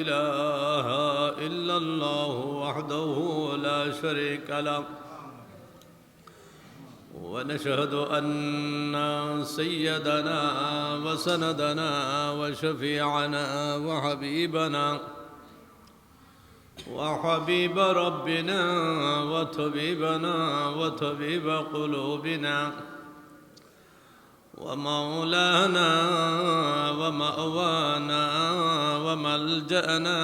إله إلا الله وحده لا شريك له ونشهد أن سيدنا وسندنا وشفيعنا وحبيب ربنا وطبيب قلوبنا ومولانا ومأوانا وملجأنا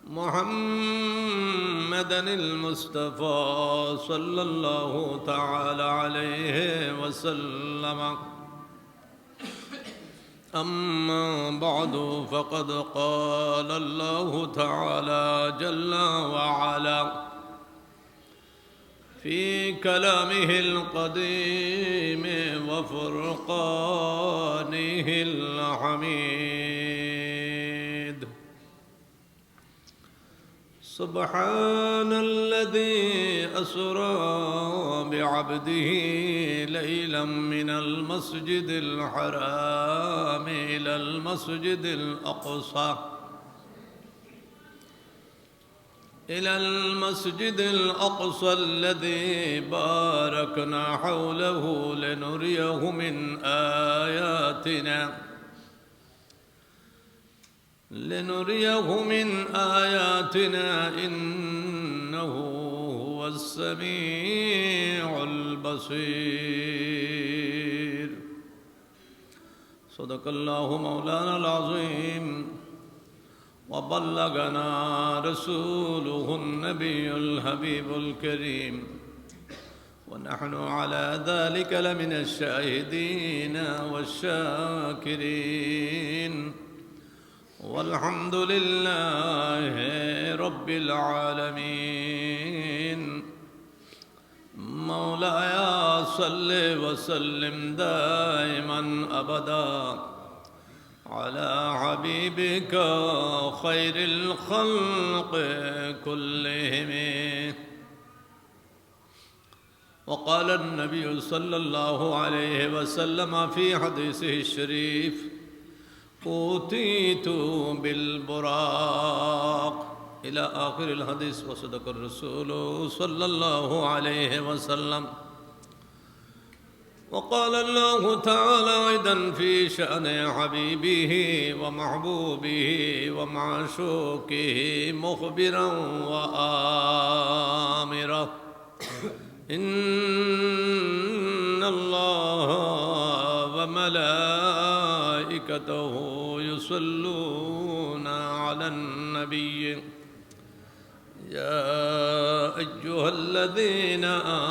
محمدا المصطفى صلى الله تعالى عليه وسلم. أما بعد فقد قال الله تعالى جل وعلا في كلامه القديم وفرقانه الحميد. سبحان الذي أسرى بعبده ليلا من المسجد الحرام إلى المسجد الأقصى الذي باركنا حوله لنريه من آياتنا إنه هو السميع البصير. صدق الله مولانا العظيم وبلغنا رسوله النبي الحبيب الكريم ونحن على ذلك لمن الشاهدين والشاكرين والحمد لله رب العالمين. مولاي صل وسلم دائما أبدا على حبيبك خير الخلق كلهم. وقال النبي صلى الله عليه وسلم في حديثه الشريف: أوتيت بالبراق إلى آخر الحديث. وصدق الرسول صلى الله عليه وسلم. وقال الله تعالى أيضا في شأن حبيبه ومحبوبه ومعشوقه مخبرا وآمرا: إن الله وملائكته يصلون على النبي يا أيها الذين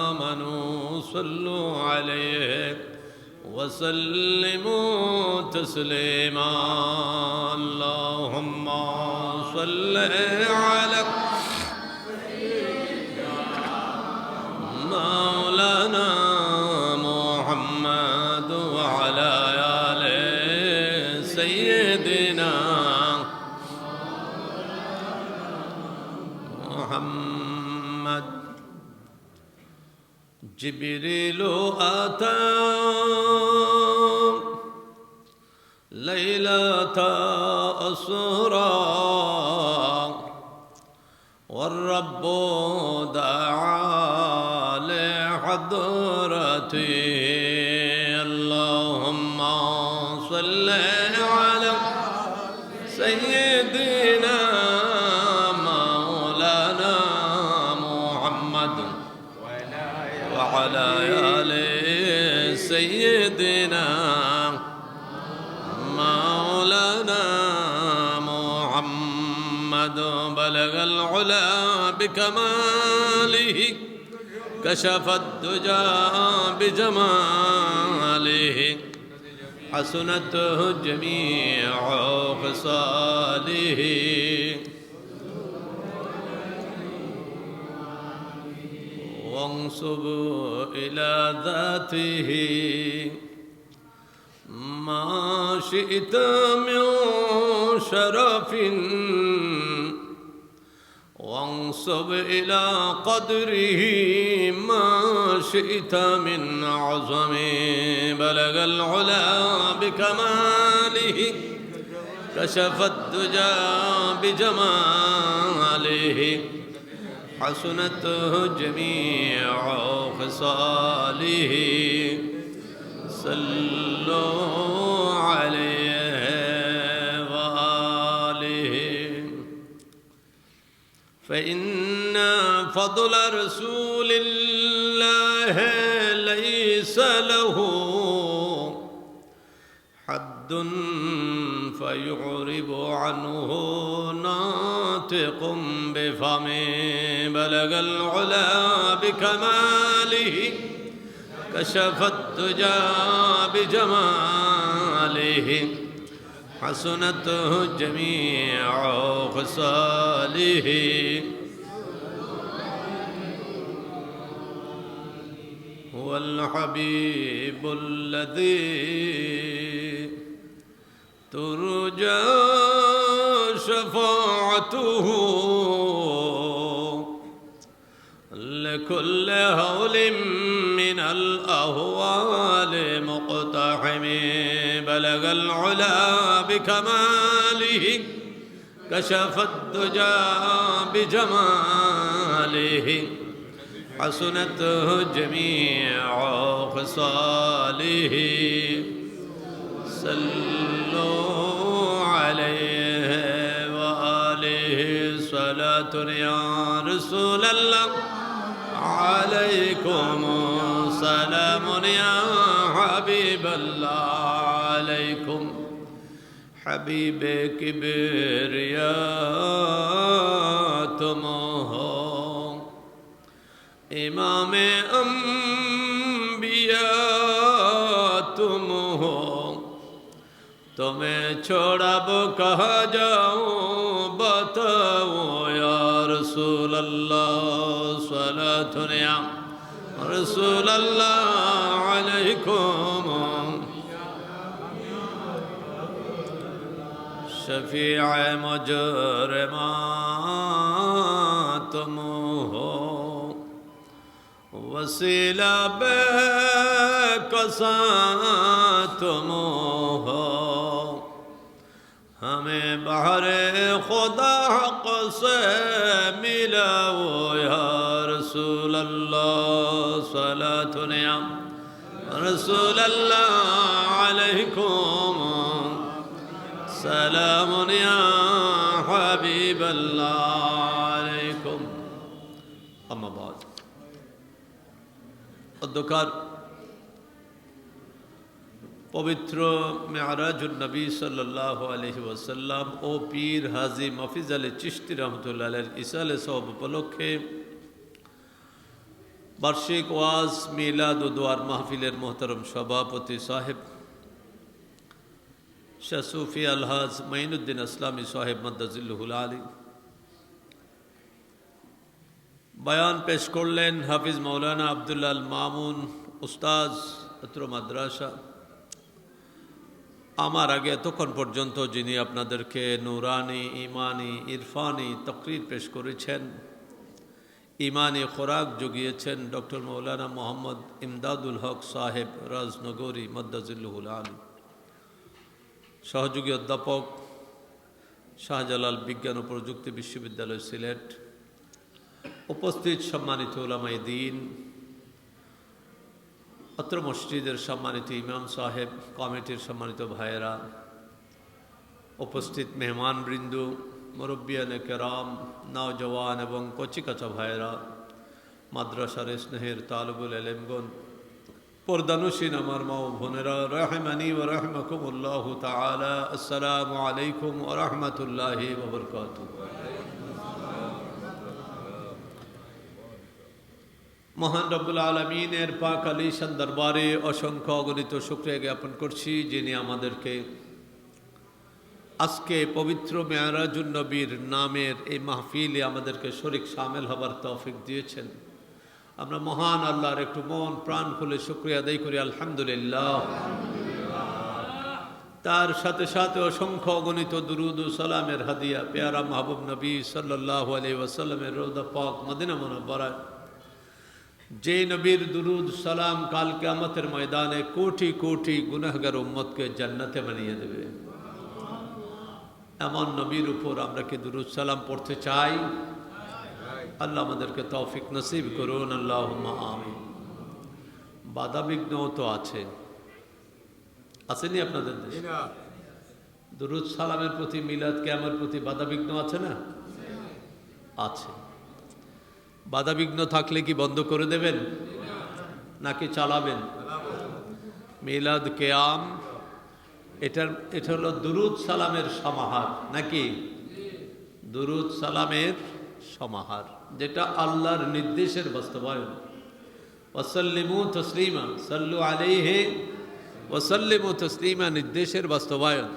آمنوا صلوا عليه وسلموا تسليما. اللهم صل على مولانا محمد وعلى آل سيدنا محمد. جبريل أتى ليلة أسرى والرب دعا لحضرته. اللهم صل على سيدنا مولانا محمد وعلى آل سيدنا مولانا محمد. بلغ العلا بكماله كشف الدجى بجماله حسنت جميع خصاله. وانصب إلى ذاته ما شئت من شرف وانصب إلى قدره ما شئت من عظم. بلغ العلا بكماله كشف الدجى بجماله حسنت جميع خصاله صلوا عليه وآله فإن فضل رسول الله ليس له حد فيعرب عنه ناطق بفمه بلغ العلا بكماله كشف الدجى بجماله حسنت جميع خصاله هو الحبيب الذي ترجى شفاعته لكل هول من الأهوال مقتحم بلغ العلا بكماله كشف الدجى بجماله حسنت جميع خصاله صلوا عليه وآله صلاة يا رسول الله عليكم سلام يا حبيب الله عليكم حبيب كبرياتم امام انبیاء تم ہو تمہیں چھوڑب کہاں جاؤں بتاؤ یا رسول اللہ صلاۃ یا رسول اللہ علیکم شفیع مجرمان تم ہو وسیلہ بے کساں تم ہو ہمیں بحر خدا حق سے ملاؤ یا رسول اللہ صلاۃ یا رسول اللہ علیکم سلام یا حبیب اللہ علیکم اما بعد অধ্যকার পবিত্র মেরাজুন নবী সাল্লাল্লাহু আলাইহি ওয়াসাল্লাম ও পীর হাজী মফিজ আলী চিশতি রহমতুল্লাহ আলাইহির ইসালে সওয়াব উপলক্ষে বার্ষিক ওয়াজ মিলাদ ও দোয়ার মাহফিলের মোহতারম সভাপতি সাহেব শাহ সুফি আলহাজ মাইনুদ্দিন আসলামী সাহেব মাদ্দাজিল্লুহুল আলী বয়ান পেশ করলেন হাফিজ মৌলানা আব্দুল্লাহ আল মামুন উস্তাজ অত্র মাদ্রাসা। আমার আগে এতক্ষণ পর্যন্ত যিনি আপনাদেরকে নুরানি ইমানি ইরফানি তকরির পেশ করেছেন, ইমানি খোরাক জুগিয়েছেন ডক্টর মৌলানা মোহাম্মদ ইমদাদুল হক সাহেব রাজনগরী মাদ্দাজিল্লুহুল আলী, সহযোগী অধ্যাপক শাহজালাল বিজ্ঞান ও প্রযুক্তি বিশ্ববিদ্যালয় সিলেট, উপস্থিত সম্মানিত উলামায়ে দ্বীন, অত্র মসজিদের সম্মানিত ইমাম সাহেব, কমিটির সম্মানিত ভাইয়েরা, উপস্থিত মেহমানবৃন্দ, মুরব্বিয়ানে কেরাম, নওজওয়ান এবং কচিকাচা ভাইয়েরা, মাদ্রাসার স্নেহের তালিবুল ইলমগণ, পর্দানুশীন আমার মা ও বোনেরা, রাহিমানি ওয়া রাহমাকুমুল্লাহু তাআলা, আসসালামু আলাইকুম ওয়া রাহমাতুল্লাহি ওয়া বারাকাতুহু। মহান রব্বুল আলমিনের পাক আলিশান দরবারে অসংখ্য অগণিত শুকরিয়া জ্ঞাপন করছি, যিনি আমাদেরকে আজকে পবিত্র মেরাজুন নবীর নামের এই মাহফিলে আমাদেরকে শরীক শামিল হবার তৌফিক দিয়েছেন। আমরা মহান আল্লাহর একটু মন প্রাণ খুলে শুকরিয়া আদায় করি আলহামদুলিল্লাহ। তার সাথে সাথে অসংখ্য অগণিত দুরুদ ও সালামের হাদিয়া পেয়ারা মাহবুব নবী সাল্লাল্লাহু আলাইহি ওয়াসাল্লামের রওজা পাক মদিনা মুনাওয়ারায়, যে নবীর দুরুদ সালাম কাল কিয়ামতের ময়দানে কোটি কোটি গুনাহগার উম্মতকে জান্নাতে বানিয়ে দেবে। এমন নবীর উপর আমরা কি দুরূদ সালাম পড়তে চাই? আল্লাহ আমাদেরকে তৌফিক নসিব করুন, আল্লাহুম্মা আমিন। বাধা বিঘ্ন তো আসেনি আপনাদের দেশে? দুরূদ সালামের প্রতি, মিলাদ কিয়ামের প্রতি বাধা বিঘ্ন আছে না? আছে। বাধা বিঘ্ন থাকলে কি বন্ধ করে দেবেন নাকি চালাবেন? মিলাদ কিয়াম এটা হলো দুরূদ সালামের সমাহার, নাকি? দুরূদ সালামের সমাহার, যেটা আল্লাহর নির্দেশের বাস্তবায়ন। ওয়াসাল্লিমু তাসলিমা, সাল্লু আলাইহি ওয়াসাল্লিমু তাসলিমা, নির্দেশের বাস্তবায়ন।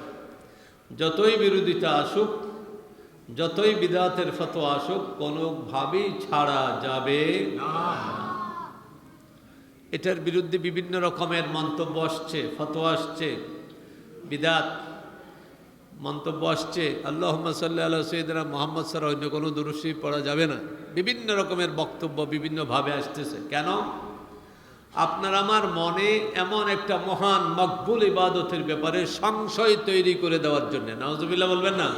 যতই বিরোধিতা আসুক, যতই বিদআতের ফতোয়া আসুক, কোনোভাবেই ছাড়া যাবে না। এটার বিরুদ্ধে বিভিন্ন রকমের মন্তব্য আসছে, ফতোয়া আসছে, বিদআত মন্তব্য আসছে। আল্লাহুম্মা সাল্লি আলা সাইয়্যিদিনা মুহাম্মদ ছাড়া অন্য কোনো দুরূদ শরীফ পড়া যাবে না। বিভিন্ন রকমের বক্তব্য বিভিন্নভাবে আসতেছে। কেন? আপনার আমার মনে এমন একটা মহান মকবুল ইবাদতের ব্যাপারে সংশয় তৈরি করে দেওয়ার জন্য। নাউজুবিল্লাহ বলবেন না?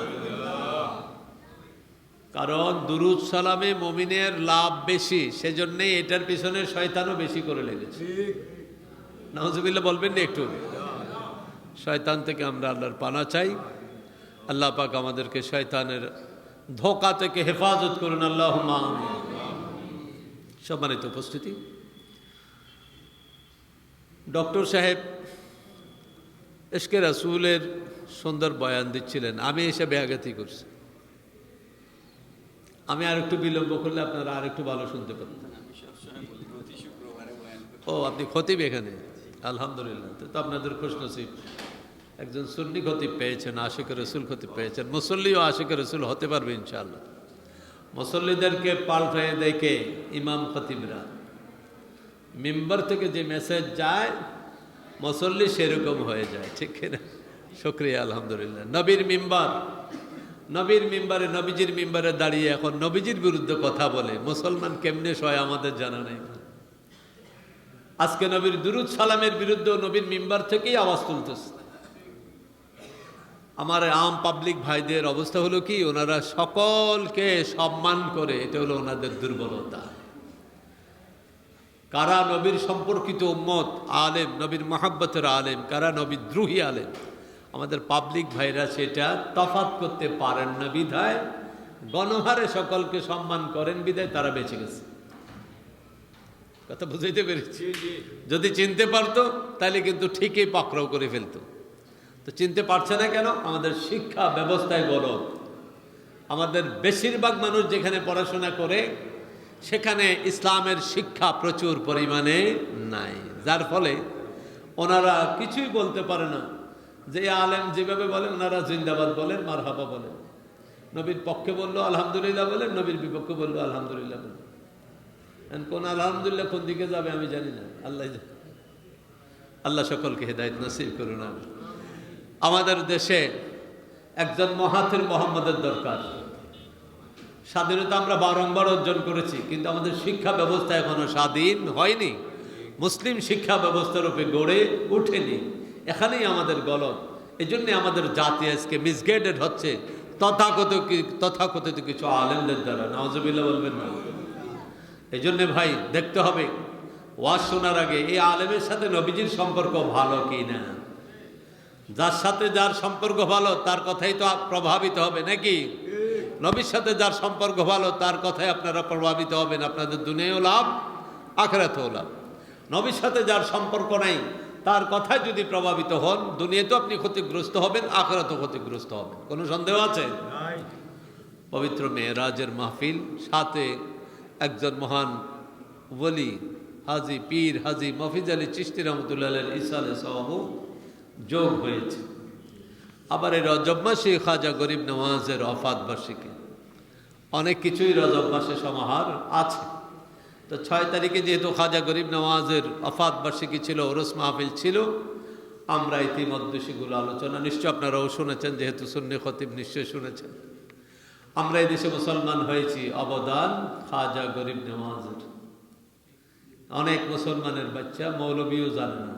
কারণ দুরূদ সালামে মুমিনের লাভ বেশি, সেজন্যই এটার পিছনে শয়তানও বেশি করে লেগেছে। নাউজুবিল্লাহ বলবেন না একটু? শয়তান থেকে আমরা আল্লাহর পানা চাই। আল্লাহ পাক আমাদেরকে শয়তানের ধোঁকা থেকে হেফাজত করুন, আল্লাহুম্মা আমিন। সম্মানিত উপস্থিতি, ডক্টর সাহেব ইশকে রাসূলের সুন্দর বয়ান দিচ্ছিলেন, আমি এসে ব্যাঘাতি করছি। আমি আর একটু বিলম্ব করলে আপনারা আর একটু ভালো শুনতে পারতেন। ও, আপনি খতিব এখানে? আলহামদুলিল্লাহ, তো আপনাদের খুশনসিব। একজন সুন্নি খতিব পেয়েছেন, আশিক রসুল খতিব পেয়েছেন। মুসল্লিও আশিক রসুল হতে পারবে ইনশাআল্লাহ। মুসল্লিদেরকে পাল্টায় দেখে ইমাম খতিবরা, মিম্বার থেকে যে মেসেজ যায় মুসল্লি সেরকম হয়ে যায়, ঠিক কিনা? শুকরিয়া, আলহামদুলিল্লাহ। নবীর মিম্বার, নবীর মিম্বারে, নবীজির মিম্বারে দাঁড়িয়ে এখন নবীজির বিরুদ্ধে কথা বলে মুসলমান কেমনে সয় আমাদের জানা নেই। আজকে নবীর দুরূদ সালামের বিরুদ্ধে নবীর মিম্বার থেকেই আওয়াজ তুলতেছে। আমার আম পাবলিক ভাইদের অবস্থা হলো কি, ওনারা সকলকে সম্মান করে, এটা হলো ওনাদের দুর্বলতা। কারা নবীর সম্পর্কিত উম্মত আলেম, নবীর মহাব্বতের আলেম, কারা নবীর দ্রোহী আলেম, আমাদের পাবলিক ভাইরা সেটা তফাৎ করতে পারেন না বিধায় গণহারে সকলকে সম্মান করেন বিধায় তারা বেঁচে গেছে। কথা বুঝাইতে পেরেছি? যদি চিনতে পারতো তাহলে কিন্তু ঠিকই পাকড়াও করে ফেলতো। তো চিনতে পারছে না কেন? আমাদের শিক্ষা ব্যবস্থায় গলদ। আমাদের বেশিরভাগ মানুষ যেখানে পড়াশোনা করে সেখানে ইসলামের শিক্ষা প্রচুর পরিমাণে নাই, যার ফলে ওনারা কিছুই বলতে পারে না। যে আলেম যেভাবে বলে ওনারা জিন্দাবাদ বলেন, মারহাবা বলেন। নবীর পক্ষে বললো আলহামদুলিল্লাহ বলেন, নবীর বিপক্ষে বললো আলহামদুলিল্লাহ বলেন। কোন আলহামদুলিল্লাহ কোন দিকে যাবে আমি জানি না, আল্লাহ জানে। আল্লাহ সকলকে হেদায়েত নসিব করুন। আমাদের দেশে একজন মহাতির মোহাম্মদের দরকার। স্বাধীনতা আমরা বারংবার অর্জন করেছি, কিন্তু আমাদের শিক্ষা ব্যবস্থা এখনো স্বাধীন হয়নি, মুসলিম শিক্ষা ব্যবস্থার উপরে গড়ে ওঠেনি। এখানেই আমাদের গলদ। এই জন্যে আমাদের জাতি আজকে মিসগাইডেড হচ্ছে তথাকথিত কিছু আলেমদের দ্বারা। নাউজুবিল্লাহ বলবেন না? এই জন্যে ভাই দেখতে হবে ওয়াজ শোনার আগে এই আলেমের সাথে নবীজির সম্পর্ক ভালো কি না। যার সাথে যার সম্পর্ক ভালো তার কথাই তো প্রভাবিত হবে, নাকি? নবীর সাথে যার সম্পর্ক ভালো তার কথাই আপনারা প্রভাবিত হবেন, আপনাদের দুনিয়াও লাভ, আখিরাতেও লাভ। নবীর সাথে যার সম্পর্ক নাই তার কথায় যদি প্রভাবিত হন, দুনিয়াতেও আপনি ক্ষতিগ্রস্ত হবেন, আখিরাতেও ক্ষতিগ্রস্ত হবেন। কোনো সন্দেহ আছে? পবিত্র মেরাজের মাহফিল, সাথে একজন মহান ওলি হাজী পীর হাজী মফিজ আলী চিশতি রহমতুল্লাহ ইসালে সওয়াব যোগ হয়েছে। আবার এই রজব মাসে খাজা গরিব নওয়াজের ওফাত বার্ষিকী, অনেক কিছুই রজব মাসে সমাহার আছে। তো 6 তারিখে যেহেতু খাজা গরিব নওয়াজের ওফাত বার্ষিকী ছিল, ওরস মাহফিল ছিল, আমরা ইতিমধ্যে সেগুলো আলোচনা নিশ্চয় আপনারাও শুনেছেন, যেহেতু সুন্নি খতিব নিশ্চয় শুনেছেন। আমরা এই দেশে মুসলমান হয়েছি অবদান খাজা গরিব নওয়াজের। অনেক মুসলমানের বাচ্চা মৌলবীও জানে না।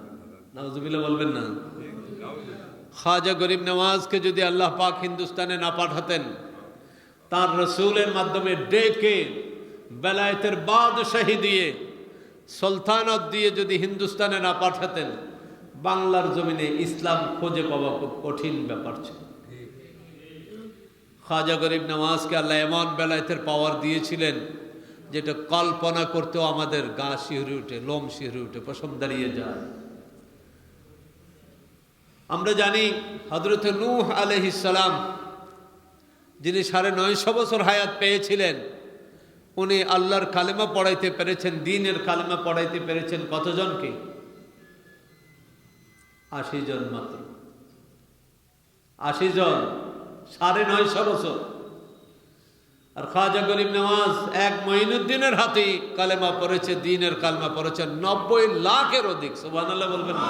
নাউজুবিল্লাহ বলবেন না? খাজা গরিব নওয়াজকে যদি আল্লাহ পাক হিন্দুস্তানে না পাঠাতেন, তার রসুলের মাধ্যমে ডেকে বেলায়েতের বাদশাহী দিয়ে সুলতানত দিয়ে যদি হিন্দুস্তানে না পাঠাতেন, বাংলার জমিনে ইসলাম খুঁজে পাওয়া খুব কঠিন ব্যাপার ছিল। খাজা গরিব নওয়াজকে আল্লাহ এমন বেলায়েতের পাওয়ার দিয়েছিলেন যেটা কল্পনা করতেও আমাদের গা শিহরে উঠে, লোম শিহরে উঠে, পশম দাঁড়িয়ে যায়। আমরা জানি হযরত নূহ আলাইহিস সালাম, যিনি 950 বছর হায়াত পেয়েছিলেন, উনি আল্লাহর কালেমা পড়াইতে পেরেছেন, দ্বীনের কালেমা পড়াইতে পেরেছেন কতজনকে? 80 জন মাত্র। 80 জন, 950 বছর। আর খাজা গরিব নওয়াজ এক মঈনুদ্দিনের হাতে কালেমা পড়েছে, দ্বীনের কালেমা পড়েছেন 90 লাখের অধিক। সুবহানাল্লাহ বলবেন না?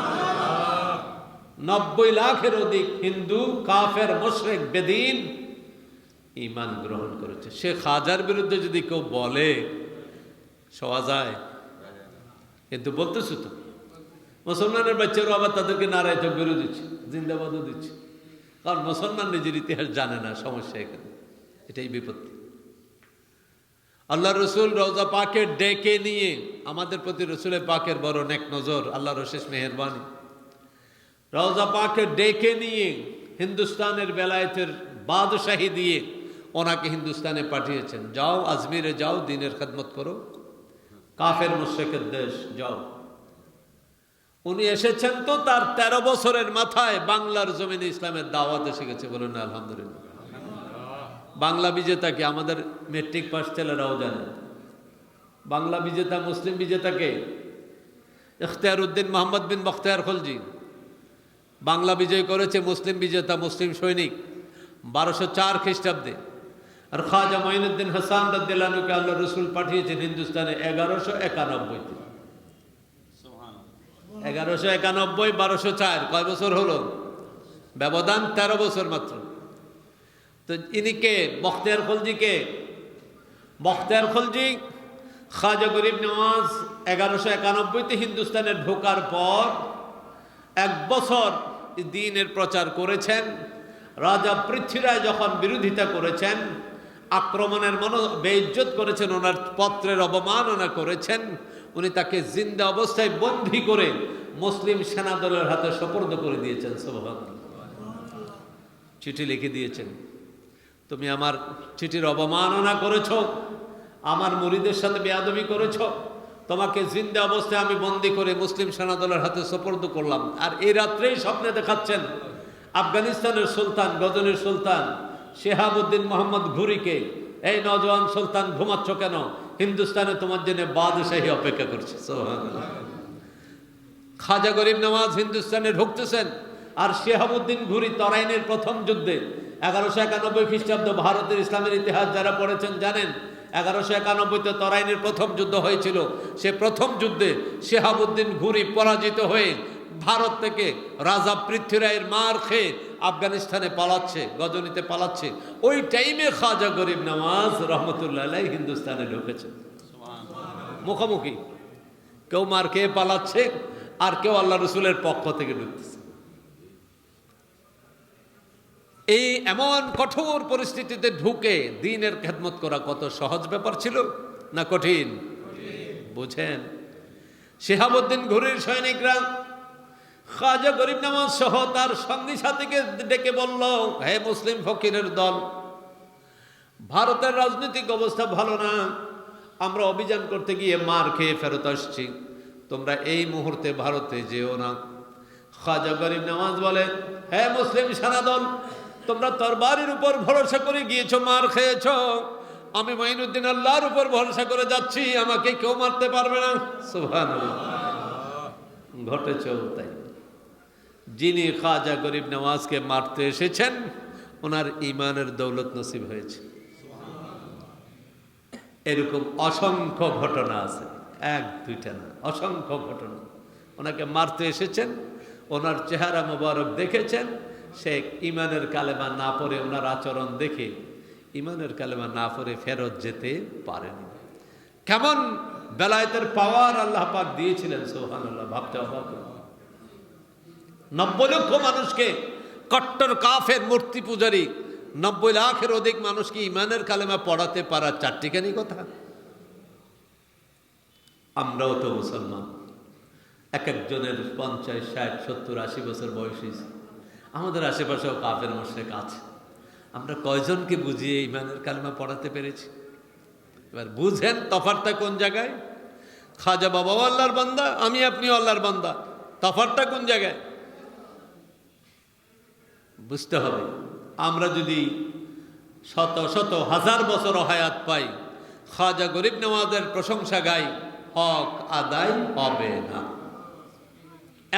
90 লাখের অধিক হিন্দু, কাফের, মুশরিক, বেদিন ঈমান গ্রহণ করেছে। সে খাজার বিরুদ্ধে যদি কেউ বলে, শোয়া যায়? কিন্তু বলতেছে তো, মুসলমানের বাচ্চারা আবার তাদেরকে নারায় তকবীরও দিচ্ছে, জিন্দাবাদও দিচ্ছে। কারণ মুসলমান নিজের ইতিহাস জানে না, সমস্যা এখানে, এটাই বিপত্তি। আল্লাহ রসুল রওজা পাকে ডেকে নিয়ে, আমাদের প্রতি রসুলের পাকের বড় নেক নজর, আল্লাহর অশেষ মেহেরবানি। রওজা পাকে ডেকে নিয়ে হিন্দুস্তানের বেলায়েতের বাদশাহী দিয়ে ওনাকে হিন্দুস্তানে পাঠিয়েছেন। যাও আজমিরে যাও, দ্বীনের খেদমত করো, কাফের মুশরিকের দেশ যাও। উনি এসেছেন তো তার 13 বছরের মাথায় বাংলার জমিনে ইসলামের দাওয়াত এসে গেছে। বলুন আলহামদুলিল্লাহ। বাংলা বিজেতাকে আমাদের মেট্রিক পাস ছেলেরাও জানে। বাংলা বিজেতা, মুসলিম বিজেতাকে ইখতিয়ার উদ্দিন মোহাম্মদ বিন বখতিয়ার খলজি বাংলা বিজয় করেছে। মুসলিম বিজেতা, মুসলিম সৈনিক 1204 খ্রিস্টাব্দে। আর খাজা মঈনুদ্দিন হাসান রাদিয়াল্লাহু আনহুকে আল্লাহ রসুল পাঠিয়েছেন হিন্দুস্তানে 1191-তে। 1191, 1204, কয় বছর হলো? ব্যবধান 13 বছর মাত্র। তো ইনি কে? বখতিয়ার খলজি কে? বখতিয়ার খলজি খাজা গরিব নওয়াজ 1191-তে হিন্দুস্তানে ঢোকার পর 1 বছর দ্বীনের প্রচার করেছেন। রাজা পৃথ্বীরায় যখন বিরোধিতা করেছেন, আক্রমণের বেইজ্জত করেছেন, ওনার পত্রের অবমাননা করেছেন, উনি তাকে জিন্দা অবস্থায় বন্দী করে মুসলিম সেনাদলের হাতে সোপর্দ করে দিয়েছেন। সুবহানাল্লাহ। চিঠি লিখে দিয়েছেন, তুমি আমার চিঠির অবমাননা করেছো, আমার মুরিদের সাথে বেয়াদবি করেছো, তোমাকে জিন্দা অবস্থায় আমি বন্দী করে মুসলিম সেনাদলের হাতে সোপর্দ করলাম। আর এই রাত্রেই স্বপ্নে দেখাচ্ছেন আফগানিস্তানের সুলতান, গজনির সুলতান শেহাবুদ্দিন মোহাম্মদ ঘুরিকে, এই নওজোয়ান সুলতান ঘুমাচ্ছ কেন? হিন্দুস্তানে তোমার জন্য বাদশাহী অপেক্ষা করছে। সুবহানাল্লাহ। খাজা গরিব নওয়াজ হিন্দুস্তানে ঢুকতেছেন, আর শেহাবুদ্দিন ঘুরি তরাইনের প্রথম যুদ্ধে 1191 খ্রিস্টাব্দ, ভারতের ইসলামের ইতিহাস যারা পড়েছেন জানেন 1191-তে তরাইনের প্রথম যুদ্ধ হয়েছিল। সে প্রথম যুদ্ধে শেহাবুদ্দিন ঘুরি পরাজিত হয়ে ভারত থেকে রাজা পৃথ্বীরায়ের মার খেয়ে আফগানিস্তানে পালাচ্ছে, গজনিতে পালাচ্ছে। ওই টাইমে খাজা গরিব নওয়াজ রহমতুল্লাহ আলাইহি হিন্দুস্তানে ঢুকেছেন মুখোমুখি। কেউ মার খেয়ে পালাচ্ছে, আর কেউ আল্লাহ রসুলের পক্ষ থেকে ঢুকতেছে। এই এমন কঠোর পরিস্থিতিতে ঢুকে দ্বীনের খেদমত করা কত সহজ ব্যাপার ছিল না কঠিন? বুঝেন, শেহাবুদ্দিন ঘুরির সৈনিকরা খাজা গরিব নওয়াজ সহ তার সঙ্গী সাথীকে ডেকে বলল, হে মুসলিম ফকিরের দল, ভারতের রাজনৈতিক অবস্থা ভালো না, আমরা অভিযান করতে গিয়ে মার খেয়ে ফেরত আসছি, তোমরা এই মুহূর্তে ভারতে যেও না। খাজা গরিব নওয়াজ বলে, হে মুসলিম সেনাদল, তোমরা তরবারির উপর ভরসা করে গিয়েছো, মার খেয়েছ, আমি মঈনুদ্দিন আল্লাহর উপর ভরসা করে যাচ্ছি, আমাকে কেউ মারতে পারবে না। সুবহানাল্লাহ। ঘটেছেও তাই। যিনি খাজা গরিব নওয়াজকে মারতে এসেছেন, ওনার ঈমানের দৌলত নসিব হয়েছে। এরকম অসংখ্য ঘটনা আছে, 1-2টা না, অসংখ্য ঘটনা। ওনাকে মারতে এসেছেন, ওনার চেহারা মোবারক দেখেছেন, সে ঈমানের কালেমা না পড়ে, ওনার আচরণ দেখে ঈমানের কালেমা না পড়ে ফেরত যেতে পারেনি। কেমন বেলায়েতের পাওয়ার আল্লাহ পাক দিয়েছিলেন, সুবহানাল্লাহ, ভাবতে অবাক। 90 লক্ষ মানুষকে কট্টর কাফের মূর্তি পূজারী 90 লাখের অধিক মানুষকে ইমানের কালেমা পড়াতে পারা চারটিখানি কথা। আমরাও তো মুসলমান, এক একজনের 50, 60, 70, 80 বছর বয়স হয়েছে। আমাদের আশেপাশেও কাফের মুশরিক আছে। আমরা কয়জনকে বুঝিয়ে ইমানের কালেমা পড়াতে পেরেছি? এবার বুঝেন তফাৎটা কোন জায়গায়। খাজা বাবাও আল্লাহর বান্দা, আমি আপনিও আল্লাহর বান্দা, তফাৎটা কোন জায়গায় বুঝতে হবে। আমরা যদি শত শত হাজার বছর হায়াত পাই, খাজা গরিব নওয়াজের প্রশংসা গাই, হক আদায় হবে না।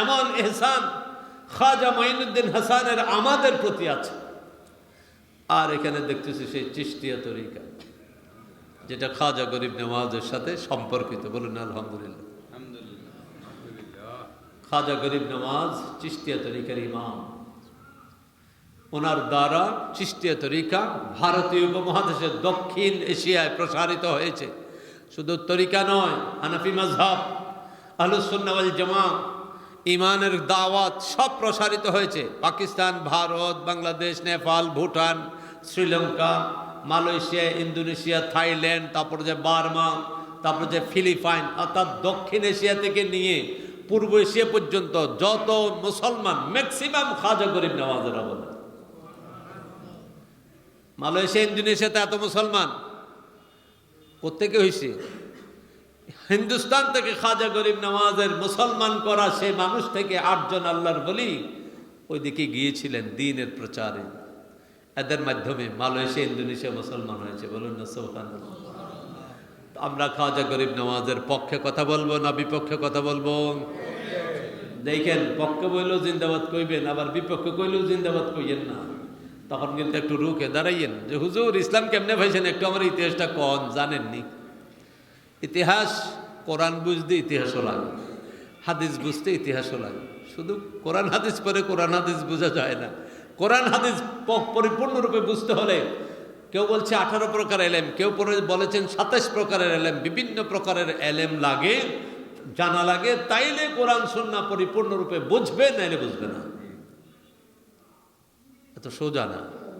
এমন এহসান খাজা মাইনুদ্দিন হাসানের আমাদের প্রতি আছে। আর এখানে দেখতেছি সেই চিশতিয়া তরিকা, যেটা খাজা গরিব নওয়াজের সাথে সম্পর্কিত। বলুন আলহামদুলিল্লাহ। খাজা গরিব নওয়াজ চিশতিয়া তরিকার ইমাম। ওনার দ্বারা চিশতিয়া তরিকা ভারতীয় উপমহাদেশের দক্ষিণ এশিয়ায় প্রসারিত হয়েছে। শুধু তরিকা নয়, হানাফি মাযহাব, আহলুস সুন্নাহ ওয়াল জামাত, ইমানের দাওয়াত সব প্রসারিত হয়েছে। Pakistan, Bharat, Bangladesh, Nepal, Bhutan, Sri Lanka, Malaysia, Indonesia, Thailand, তারপর যে বার্মা, তারপর যে ফিলিপাইন, অর্থাৎ দক্ষিণ এশিয়া থেকে নিয়ে পূর্ব এশিয়া পর্যন্ত যত মুসলমান, ম্যাক্সিমাম খাজা গরিব নওয়াজের অবদান। মালয়েশিয়া, ইন্দোনেশিয়াতে এত মুসলমান কোত্থেকে হয়েছে? হিন্দুস্তান থেকে খাজা গরিব নওয়াজের মুসলমান করা সে মানুষ থেকে 8 জন আল্লাহর বলি ওইদিকে গিয়েছিলেন দ্বীনের প্রচারে। এদের মাধ্যমে মালয়েশিয়া, ইন্দোনেশিয়া মুসলমান হয়েছে। বলুন না সুবহানাল্লাহ। আমরা খাজা গরিব নওয়াজের পক্ষে কথা বলবো না বিপক্ষে কথা বলবো? দেখেন, পক্ষে বইলেও জিন্দাবাদ কইবেন, আবার বিপক্ষে কইলেও জিন্দাবাদ কইয়েন না। তখন কিন্তু একটু রুখে দাঁড়াইয়েন যে হুজুর ইসলাম কেমনে ভাইছেন, একটু আমার ইতিহাসটা কন, জানেননি? ইতিহাস, কোরআন বুঝতে ইতিহাসও লাগে, হাদিস বুঝতে ইতিহাসও লাগে। শুধু কোরআন হাদিস পরে কোরআন হাদিস বোঝা যায় না। কোরআন হাদিস পরিপূর্ণরূপে বুঝতে হলে কেউ বলছে 18 প্রকার এলেম, কেউ বলেছেন 27 প্রকারের এলেম, বিভিন্ন প্রকারের এলেম লাগে, জানা লাগে, তাইলে কোরআন সুন্নাহ পরিপূর্ণরূপে বুঝবে, নাইলে বুঝবে না। এত সোজা না,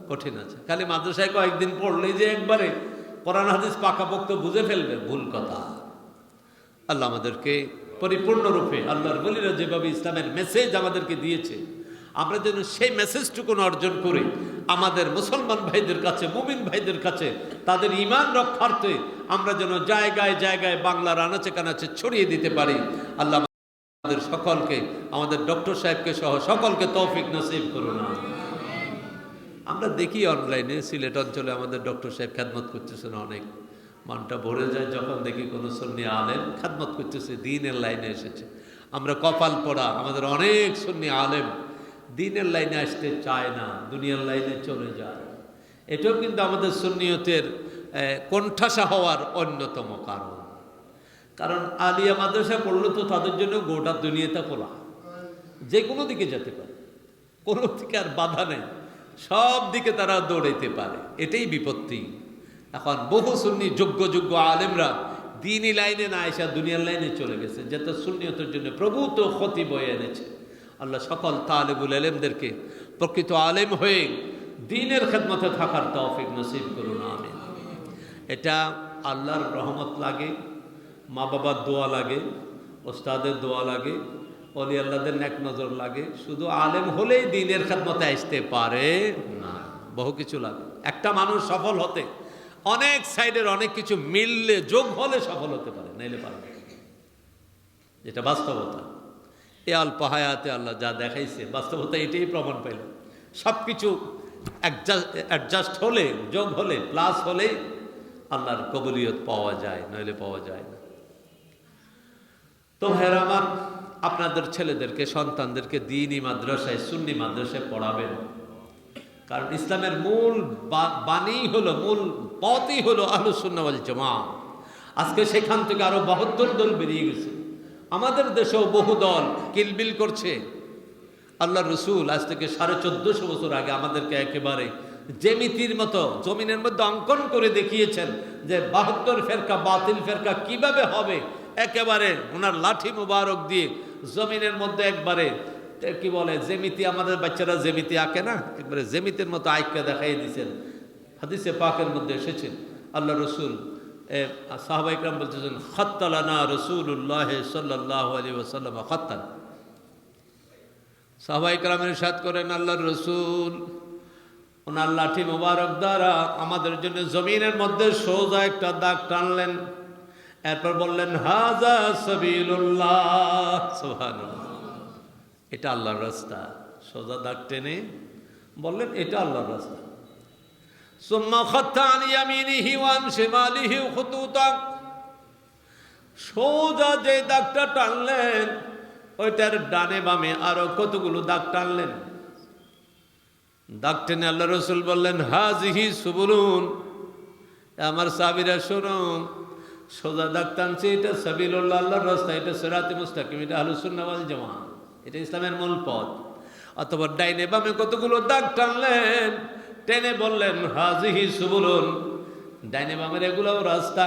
কঠিন আছে। খালি মাদ্রাসায় কয়েকদিন পড়লেই যে একবারে কোরআন হাদিস পাকাপোক্ত বুঝে ফেলবে, ভুল কথা। আল্লাহ আমাদেরকে পরিপূর্ণরূপে আল্লাহর ওলিরা যেভাবে ইসলামের মেসেজ আমাদেরকে দিয়েছে, আমরা যেন সেই মেসেজটুকু অর্জন করে আমাদের মুসলমান ভাইদের কাছে, মুমিন ভাইদের কাছে তাদের ঈমান রক্ষার্থে আমরা যেন জায়গায় জায়গায় বাংলার আনাচে কানাচে ছড়িয়ে দিতে পারি। আল্লাহ আমাদের সকলকে, আমাদের ডক্টর সাহেবকে সহ সকলকে তৌফিক নসিব করুন। আমরা দেখি অনলাইনে সিলেট অঞ্চলে আমাদের ডক্টর সাহেব খেদমত করতেছেন, অনেক মনটা ভরে যায় যখন দেখি কোনো সুন্নি আলেম খেদমত করতেছে, দ্বীনের লাইনে এসেছে। আমরা কপাল পড়া, আমাদের অনেক সুন্নি আলেম দ্বীনের লাইনে আসতে চায় না, দুনিয়ার লাইনে চলে যায়। এটাও কিন্তু আমাদের সুন্নিয়তের কোণঠাসা হওয়ার অন্যতম কারণ। কারণ আলিয়া মাদ্রাসা পড়লে তো তাদের জন্য গোটা দুনিয়াটা খোলা, যে কোনো দিকে যেতে পারে, কোনো দিকে আর বাধা নেই, সব দিকে তারা দৌড়াইতে পারে। এটাই বিপত্তি। এখন বহু সুন্নি যোগ্য আলেমরা দ্বীনি লাইনে না এসে দুনিয়ার লাইনে চলে গেছে, যেটা সুন্নিয়তের জন্য প্রভূত ক্ষতি বয়ে এনেছে। আল্লাহ সকল তালেবুল ইলমদেরকে প্রকৃত আলেম হয়ে দ্বীনের খেদমতে থাকার তৌফিক নসিব করুন, আমিন। এটা আল্লাহর রহমত লাগে, মা বাবার দোয়া লাগে, ওস্তাদের দোয়া লাগে, অলি আল্লাহদের নেক নজর লাগে। শুধু আলেম হলেই দ্বীনের খেদমতে আসতে পারে না, বহু কিছু লাগে। একটা মানুষ সফল হতে অনেক সাইডের অনেক কিছু মিললে, যোগ হলে সফল হতে পারে, নাইলে পারে না। যেটা বাস্তবতা, এ অল্প হায়াতে আল্লাহ যা দেখাইছে বাস্তবতা এটাই প্রমাণ পাইল। সব কিছু অ্যাডজাস্ট হলে, যোগ হলে, প্লাস হলে আল্লাহর কবুলিয়ত পাওয়া যায়, নইলে পাওয়া যায় না। তো ভাইরা আমার, আপনাদের ছেলেদেরকে, সন্তানদেরকে দ্বীনি মাদ্রাসায়, সুন্নি মাদ্রাসায় পড়াবেন। কারণ ইসলামের মূল বাণী হলো, মূল পথই হলো আহলুস সুন্নাহ ওয়াল জামাত। আজকে সেখান থেকে আরো 72 দল বেরিয়ে গেছে। আমাদের দেশেও বহু দল কিলবিল করছে। আল্লাহ রসুল আজ থেকে 1450 বছর আগে আমাদেরকে একেবারে জ্যামিতির মতো জমিনের মধ্যে অঙ্কন করে দেখিয়েছেন যে 72 ফেরকা, বাতিল ফেরকা কিভাবে হবে। একেবারে ওনার লাঠি মুবারক দিয়ে জমিনের মধ্যে একবারে কি বলে জ্যামিতি, আমাদের বাচ্চারা জ্যামিতি আঁকে না, একবারে জ্যামিতির মতো আঁকা দেখাই দিয়েছেন। হাদিসে পাকের মধ্যে এসেছেন আল্লাহ রসুল সাহাবা ইকরাম বলতেছেন, খাত্তালানা রাসূলুল্লাহ সাল্লাল্লাহু আলাইহি ওয়াসাল্লাম খাত্তান। সাহাবা ইকরামের ইরশাদ করেন, আল্লাহর রসুল ওনার লাঠি মোবারক দ্বারা আমাদের জন্য জমিনের মধ্যে সোজা একটা দাগ টানলেন। এরপর বললেন, হাযা সাবিলুল্লাহ, সুবহানাল্লাহ, এটা আল্লাহর রাস্তা। সোজা দাগ টেনে বললেন, এটা আল্লাহর রাস্তা। সুম্মা খাত্তা আন ইয়ামিনিহি ওয়া আন শিমালিহি খুতুতা, সোজা যে দাগটা টানলেন ওইটার ডানে বামে আরো কতগুলো দাগ টানলেন। দাগ টেনে আল্লাহ রসুল বললেন, হাজিহি সুবুলুন, আমার সাহাবীরা শোনো, সোজা দাগ টানছে, এটা সাবিলুল্লাহ, আল্লাহর রাস্তা, এটা সিরাতে মুস্তাকিম, এটা আহলুস সুন্নাহ ওয়াল জামাত, এটা ইসলামের মূল পথ। অথবা ডাইনে বামে কতগুলো দাগ টানলেন, টেনে বললেন, হাজিহি সুবুলুন, ডাইনে বামের এগুলোও রাস্তা।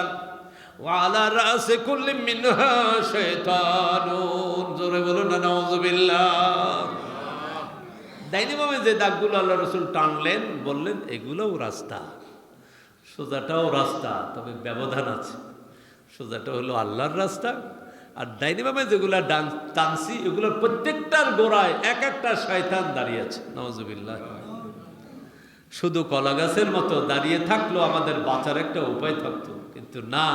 ওয়ালা রাসে কুল্লি মিনহা শাইতানুন, জোরে বলুন না নাউযুবিল্লাহ। ডাইনে বামে যে দাগগুলো আল্লাহ রসুল টানলেন, বললেন এগুলোও রাস্তা, সোজাটাও রাস্তা, তবে ব্যবধান আছে। সোজাটা হলো আল্লাহর রাস্তা, আর ডাইনে বামে যেগুলো টানছি এগুলোর প্রত্যেকটার গোড়ায় এক একটা শয়তান দাঁড়িয়ে আছে, নাউযুবিল্লাহ। শুধু কলা গাছের মতো দাঁড়িয়ে থাকলো আমাদের বাঁচার একটা উপায় থাকতো, কিন্তু না,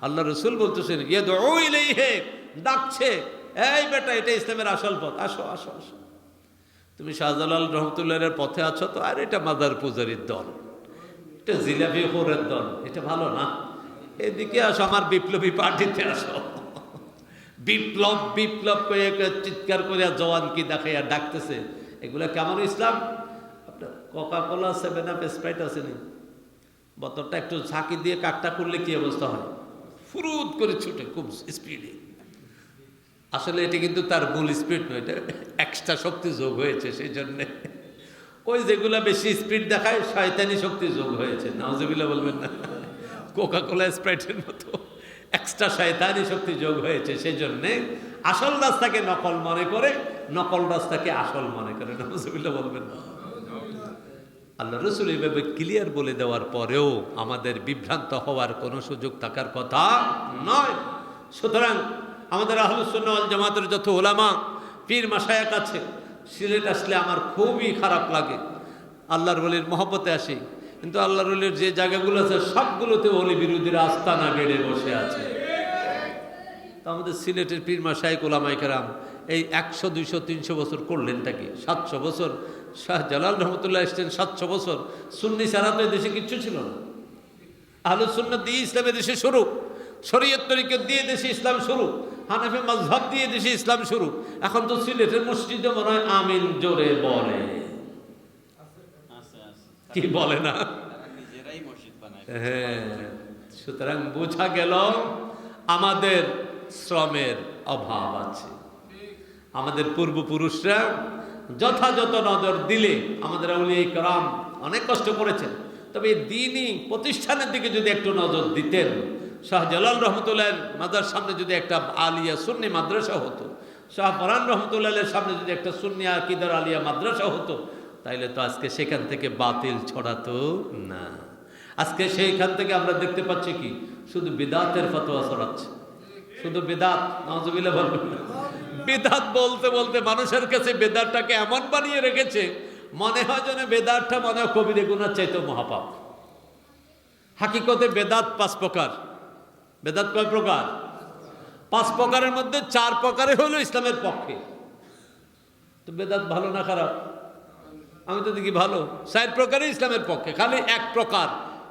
আল্লাহ রসুল বলতেছেন, ইয়াদউ ইলাইহি, ডাকছে, এই বেটা, এটা ইসলামের আসল পথ, আসো আসো আসো। তুমি শাহজালাল রহমতুল্লাহের পথে আছো তো, আর এটা মাজার পূজারীর দল, এটা জিলাপি খোরের দল, এটা ভালো না, এদিকে আসো, আমার বিপ্লবী পার্টিতে আসো। বিপ্লব বিপ্লব করে চিৎকার করে জওয়ান কি দেখাইয়া ডাকতেছে, এগুলা কেমন ইসলাম? আপনার কোকা কোলা, 7 আপ, স্প্রাইট আসেনি, বোতলটা একটু ঝাঁকি দিয়ে কাকটা করলে কি অবস্থা হয়? ফুরুত করে ছুটে খুব স্পিডে। আসলে এটা কিন্তু তার মূল স্পিড নয়, এটা এক্সট্রা শক্তি যোগ হয়েছে, সেই জন্যে ওই যেগুলা বেশি স্পিড দেখায় শয়তানি শক্তি যোগ হয়েছে, নাউজুবিল্লাহ বলবেন না। কোকা কোলা স্প্রাইটের মতো এক্সট্রা শয়তানি শক্তি যোগ হয়েছে, সেই জন্যে আসল রাস্তাকে নকল মনে করে, নকল রাস্তাকে আসল মনে করে, নাউজুবিল্লাহ বলবেন না। আল্লাহ রসুল এইভাবে ক্লিয়ার বলে দেওয়ার পরেও আমাদের বিভ্রান্ত হওয়ার কোনো সুযোগ থাকার কথা নয়। সুতরাং আমাদের আহলুস সুন্নাহ ওয়াল জামাতের যত ওলামা পীর মাশায়েখ আছে, সিলেট আসলে আমার খুবই খারাপ লাগে। আল্লাহর ওলির মহব্বতে আসি, কিন্তু আল্লাহর ওলির যে জায়গাগুলো আছে সবগুলোতে ওলি বিরোধীরা আস্তানা বেড়ে বসে আছে। তো আমাদের সিলেটের পীর মাশায়েখ ওলামায়ে কেরাম এই 100, 200, 300 বছর করলেনটা কি? 700 বছর শাহজালাল রহমতুল্লাহ এসছেন, 700 বছর সুন্নি ছাড়া তো দেশে কিচ্ছু ছিল না। আহলুস সুন্নাহ দিয়ে ইসলামের দেশে শুরু, শরীয়ত তরিকত দিয়ে দেশে ইসলাম শুরু, হানাফি মাযহাব দিয়ে দেশে ইসলাম শুরু। এখন তো সিলেটের মসজিদে মনে হয় আমিন জোরে বলে, কি বলে না? হ্যাঁ, সুতরাং বোঝা গেল আমাদের শ্রমের অভাব আছে। আমাদের পূর্বপুরুষরা যথাযথ নজর দিলে, আমাদের আউলিয়া কেরাম অনেক কষ্ট করেছেন, তবে দ্বীনি প্রতিষ্ঠানের দিকে যদি একটু নজর দিতেন, শাহজালাল রহমতুল্লাহ মাদ্রাসার সামনে যদি একটা আলিয়া সুন্নি মাদ্রাসা হতো, শাহ পরান রহমতুল্লাহের সামনে যদি একটা সুন্নি আকিদার আলিয়া মাদ্রাসা হতো, তাইলে তো আজকে সেখান থেকে বাতিল ছড়াতো না। আজকে সেইখান থেকে আমরা দেখতে পাচ্ছি কি, শুধু বিদাতের ফতোয়া ছড়াচ্ছে, শুধু বেদাত, নাউজুবিল্লাহ বলবেন না। বেদাত বলতে বলতে মানুষের কাছে বেদাতটাকে এমন বানিয়ে রেখেছে, মনে হয় যেন বেদাতটা মনে হয় কবিরে গুনার চাইতে মহাপাপ। হাকিকতে বেদাত 5 প্রকার। বেদাত কয় প্রকার? 5 প্রকারের মধ্যে 4 প্রকারে হলো ইসলামের পক্ষে। তো বেদাত ভালো না খারাপ? আমি তো দেখি ভালো। 4 প্রকারে ইসলামের পক্ষে, খালি 1 প্রকার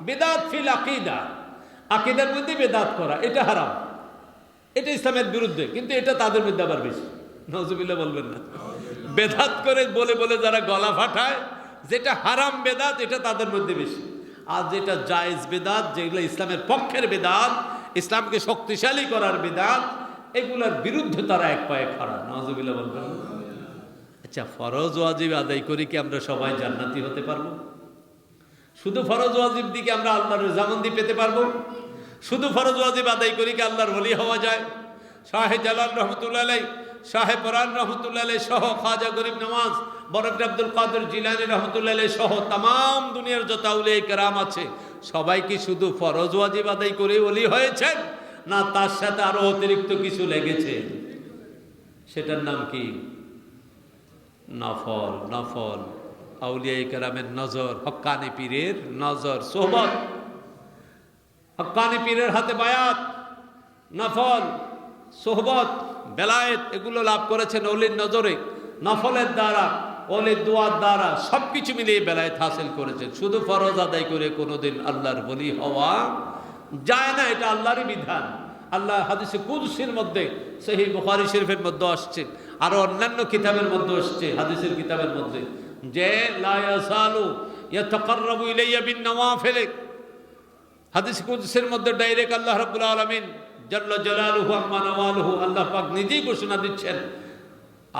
বেদাত ফিল আকিদা, আকিদার মধ্যে বেদাত করা, এটা হারাম, এটা ইসলামের বিরুদ্ধে, কিন্তু এটা তাদের মধ্যে আবার বেশি। নাউজুবিল্লাহ বলবেন না। বেদাত করে বলে বলে যারা গলা ফাটায়, যেটা হারাম বেদাত এটা তাদের মধ্যে বেশি, আর যেটা জায়েজ বেদাত, যেগুলো ইসলামের পক্ষের বেদাত, ইসলামকে শক্তিশালী করার বেদাত, এগুলোর বিরুদ্ধে তারা এক পায়ে খাড়া। নাউজুবিল্লাহ বলবেন না। আচ্ছা, ফরজ ওয়াজিব আদায় করি কি আমরা সবাই জান্নাতি হতে পারবো? শুধু ফরজ ওয়াজিব দিকে আমরা আল্লাহর রেজামন্দি পেতে পারবো? শুধু ফরজ ওয়াজিব আদায় করি কি আল্লাহর ওলি হওয়া যায়? শাহ জালাল রহমতুল্লাহ আলাইহি সাহেব পরান রহমতুল্লাহ আলাইহি সহ, খাজা গরিব নওয়াজ, বরকত আব্দুল কাদের জিলানী রহমতুল্লাহ আলাইহি সহ তাম দুনিয়ার যত আউলিয়া কেরাম আছে সবাই কি শুধু ফরজ ওয়াজিব আদায় করে ওলি হয়েছেন, না তার সাথে আরো অতিরিক্ত কিছু লেগেছে? সেটার নাম কি? নফল। নফল আউলিয়া কেরামের নজর, হক্কানি পীরের নজর, সোহবত, হক্কানি পীরের হাতে বায়াত, নফল, সোহবত, বেলায়েত এগুলো লাভ করেছেন ওলির নজরে, নফলের দ্বারা, ওলির দোয়ার দ্বারা সবকিছু মিলিয়ে বেলায়েত হাসিল করেছেন। শুধু ফরজ আদায় করে কোনোদিন আল্লাহর বলি হওয়া যায় না, এটা আল্লাহরই বিধান। আল্লাহ হাদিসে কুদসির মধ্যে, সহিহ বুখারী শরীফের মধ্যে আসছে, আরো অন্যান্য কিতাবের মধ্যে আসছে, হাদিসের কিতাবের মধ্যে, যে লা ইয়াসালু ইয়াতাকাররাবু ইলাইয়া বিন নওয়াফিল। হাদিস কুদসির মধ্যে ডাইরেক্ট আল্লাহ রাব্বুল আলামিন জাল্লা জালালুহু আম্মা নাওয়ালুহু, আল্লাহ পাক নিজেই ঘোষণা দিচ্ছেন,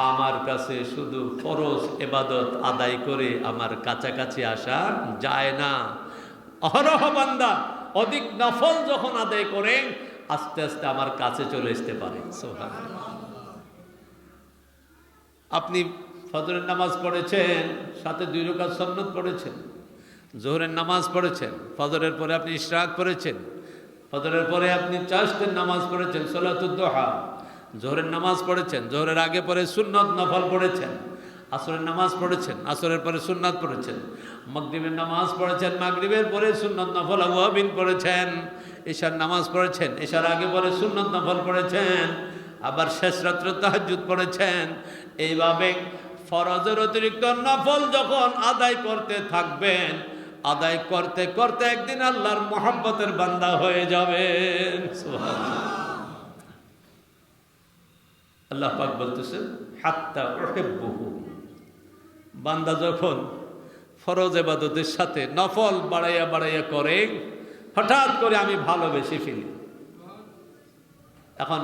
আমার কাছে শুধু ফরজ ইবাদত আদায় করে আমার কাছাকাছি আসা যায় না। অহরহ বান্দা অধিক নফল যখন আদায় করে আস্তে আস্তে আমার কাছে চলে আসতে পারে। সুবহানাল্লাহ। আপনি ফজরের নামাজ পড়েছেন, সাথে 2 রাকাত সুন্নাত পড়েছেন, জোহরের নামাজ পড়েছেন, ফজরের পরে আপনি ইশরাক পড়েছেন, ফজরের পরে আপনি চাশতের নামাজ পড়েছেন, সালাতুদ দুহা, জোহরের নামাজ পড়েছেন, জোহরের আগে পরে সুন্নত নফল পড়েছেন, আসরের নামাজ পড়েছেন, আসরের পরে সুন্নাত পড়েছেন, মাগরিবের নামাজ পড়েছেন, মাগরিবের পরে সুন্নত নফল আওয়াবিন পড়েছেন, ঈশার নামাজ পড়েছেন, ঈশার আগে পরে সুন্নত নফল পড়েছেন, আবার শেষ রাত্রে তাহাজ্জুদ পড়েছেন। এইভাবে ফরজের অতিরিক্ত নফল যখন আদায় করতে থাকবেন, আদায় করতে করতে একদিন আল্লাহর মহব্বতের বান্দা হয়ে যাবেন। সুবহানাল্লাহ। আল্লাহ পাক বলতেছেন হাত্তা উহিব্বুহু, বান্দা যখন ফরজ ইবাদতের সাথে নফল বাড়াইয়া বাড়াইয়া করে, হঠাৎ করে আমি ভালোবেসে ফেলি। এখন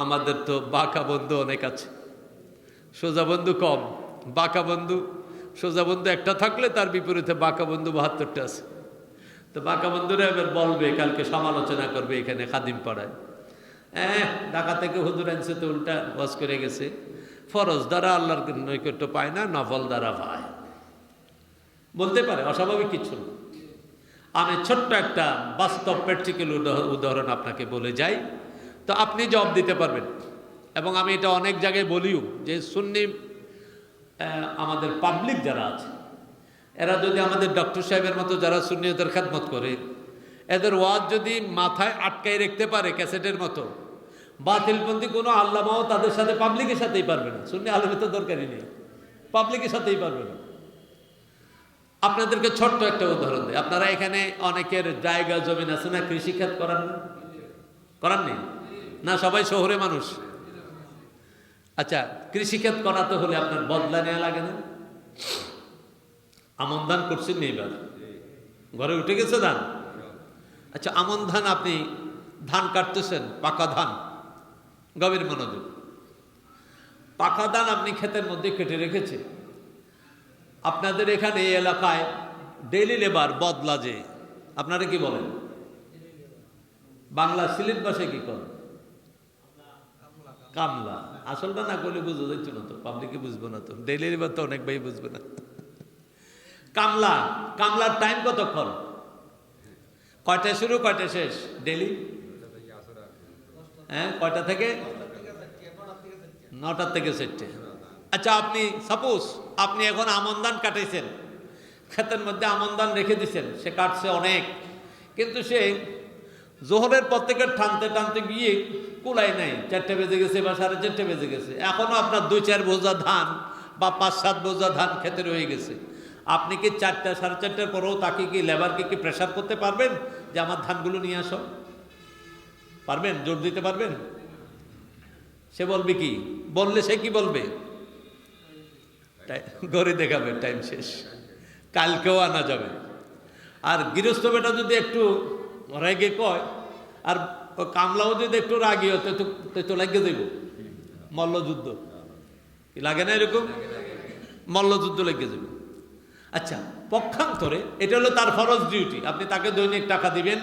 আমাদের তো বাঁকা বন্ধু অনেক আছে, সোজা বন্ধু কম। বাঁকা বন্ধু, সোজা বন্ধু একটা থাকলে তার বিপরীতে বাঁকা বন্ধু 72টা আছে। তো বাঁকা বন্ধুরা এবার বলবে, কালকে সমালোচনা করবে এখানে খাদিম পাড়ায়, ঢাকা থেকে হুজুর আনছে তো উল্টা ওয়াজ করে গেছে, ফরজ দ্বারা আল্লাহর নৈকট্য পায় না, নফল দ্বারা পায়। বলতে পারে, অস্বাভাবিক কিছু না। আমি ছোট্ট একটা বাস্তব প্র্যাকটিক্যাল উদাহরণ আপনাকে বলে যাই, তো আপনি জবাব দিতে পারবেন। এবং আমি এটা অনেক জায়গায় বলিও যে সুন্নি আমাদের পাবলিক যারা আছে, এরা যদি আমাদের ডক্টর সাহেবের মতো যারা সুন্নিয়তের খেদমত করে, এদের ওয়াজ যদি মাথায় আটকাই রাখতে পারে ক্যাসেটের মতো, বাতিলপন্থী কোনো আল্লামাও তাদের সাথে, পাবলিকের সাথেই পারবে না। সুন্নি আলেমের তো দরকারই নেই, পাবলিকের সাথেই পারবে না। আপনাদেরকে ছোট্ট একটা উদাহরণ দেয়। আপনারা এখানে অনেকের জায়গা জমিন আছে না, কৃষিখাত করাননি না? সবাই শহরে মানুষ। আচ্ছা, কৃষিখাত করাতে হলে আপনার বদলা নেওয়া লাগে না? আমন ধান করছেন নি? এবার ঘরে উঠে গেছে ধান। আচ্ছা, আমন ধান আপনি ধান কাটতেছেন, পাকা ধান, গভীর মনোযোগ। পাকা ধান আপনি ক্ষেতের মধ্যে কেটে রেখেছে। আপনাদের এখানে এই এলাকায় ডেইলি লেবার বদলা, যে আপনারা কি বলেন? বাংলা সিলেট ভাষায় কি করেন? কামলা। আসলটা না করলে বুঝতে যাইতো না, তো পাবলিকে বুঝবো না, তো ডেইলি লেবার তো অনেক ভাই বুঝবে না। কামলা, কামলার টাইম কতক্ষণ? কয়টায় শুরু, কয়টায় শেষ ডেইলি? কয়টা থেকে? 9টা থেকে 4টে। আচ্ছা, আপনি সাপোজ আপনি এখন আমন ধান কাটাইছেন, ক্ষেতের মধ্যে আমন ধান রেখে দিচ্ছেন, সে কাটছে অনেক, কিন্তু সে জোহরের পর থেকে টানতে টানতে গিয়ে কুলাই নাই, 4টে বেজে গেছে বা 4:30 বেজে গেছে, এখনো আপনার 2-4 বোঝা ধান বা 5-7 বোঝা ধান খেতে রয়ে গেছে। আপনি কি 4টা 4:30টার পরেও তাকে কি, লেবারকে কি প্রেশার করতে পারবেন যে আমার ধানগুলো নিয়ে আসো? পারবেন? জোর দিতে পারবেন? সে বলবে কি? বললে সে কি বলবে? ঘরে দেখাবে টাইম শেষ, কালকেও আনা যাবে। আর গৃহস্থ বেটা যদি একটু রেগে কয়, আর কামলাও যদি একটু রাগি হতো, তো লাগিয়ে দেব মল্লযুদ্ধ। কি লাগে না এরকম? মল্লযুদ্ধ লেগে যাবে। আচ্ছা, পক্ষান্তরে এটা হলো তার ফরজ ডিউটি। আপনি তাকে দৈনিক টাকা দিবেন,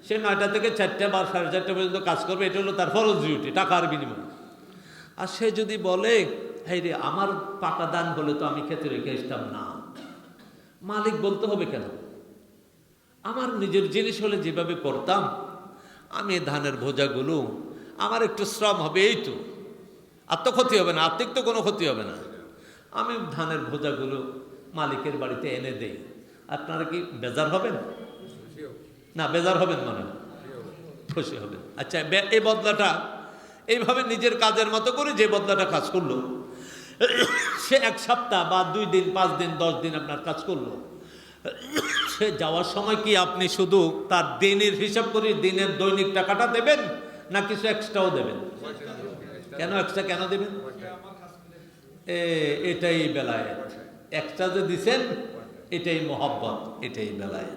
সে 9টা থেকে 4টা বা 4:30 পর্যন্ত কাজ করবে, এটা হলো তার ফরজ ডিউটি, টাকার বিনিময়ে। আর সে যদি বলে হ্যাঁ রে আমার পাকা দান বলে তো আমি খেতে রেখে আসতাম না, মালিক বলতে হবে কেন? আমার নিজের জিনিস হলে যেভাবে করতাম, আমি ধানের ভোজাগুলো আমার একটু শ্রম হবে, এই তো, আর তো ক্ষতি হবে না, আর্থিক তো কোনো ক্ষতি হবে না, আমি ধানের ভোজাগুলো মালিকের বাড়িতে এনে দেই। আপনারা কি বেজার হবেন? না, বেজার হবেন মানে খুশি হবেন। আচ্ছা, এই বদলাটা এইভাবে নিজের কাজের মতো করে যে বদলাটা কাজ করলো, সে 1 সপ্তাহ বা 2 দিন 5 দিন 10 দিন আপনার কাজ করলো, সে যাওয়ার সময় কি আপনি শুধু তার দিনের হিসাব করে দিনের দৈনিক টাকাটা দেবেন, না কিছু এক্সট্রাও দেবেন? কেন এক্সট্রা কেন দেবেন? এটাই বেলায় এক্সট্রা যে দিছেন, এটাই মহব্বত, এটাই বেলায়।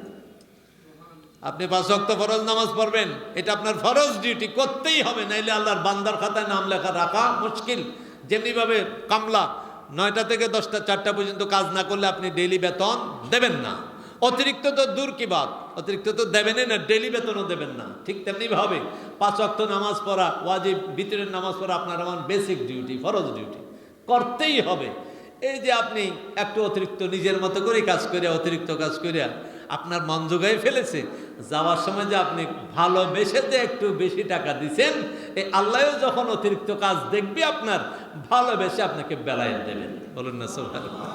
আপনি 5 ওয়াক্ত ফরজ নামাজ পড়বেন, এটা আপনার ফরজ ডিউটি, করতেই হবে, নাইলে আল্লাহর বান্দার খাতায় নাম লেখা রাখা মুশকিল। যেমনিভাবে কামলা 9টা থেকে 10টা 4টা পর্যন্ত কাজ না করলে আপনি ডেইলি বেতন দেবেন না, অতিরিক্ত তো দূর কি বাত, অতিরিক্ত তো দেবেনই না, ডেইলি বেতনও দেবেন না। ঠিক তেমনি ভাবে 5 ওয়াক্ত নামাজ পড়া, ওয়াজিব ভিতরের নামাজ পড়া আপনার আমার বেসিক ডিউটি, ফরজ ডিউটি, করতেই হবে। এই যে আপনি একটু অতিরিক্ত নিজের মতো করে কাজ করিয়া, অতিরিক্ত কাজ করিয়া আপনার মন জোগাই ফেলেছে, যাওয়ার সময় যে আপনি ভালোবেসে যে একটু বেশি টাকা দিচ্ছেন, এই আল্লাহও যখন অতিরিক্ত কাজ দেখবে আপনার, ভালোবেসে আপনাকে বেলায় দেবেন। বলুন না সুবহানাল্লাহ।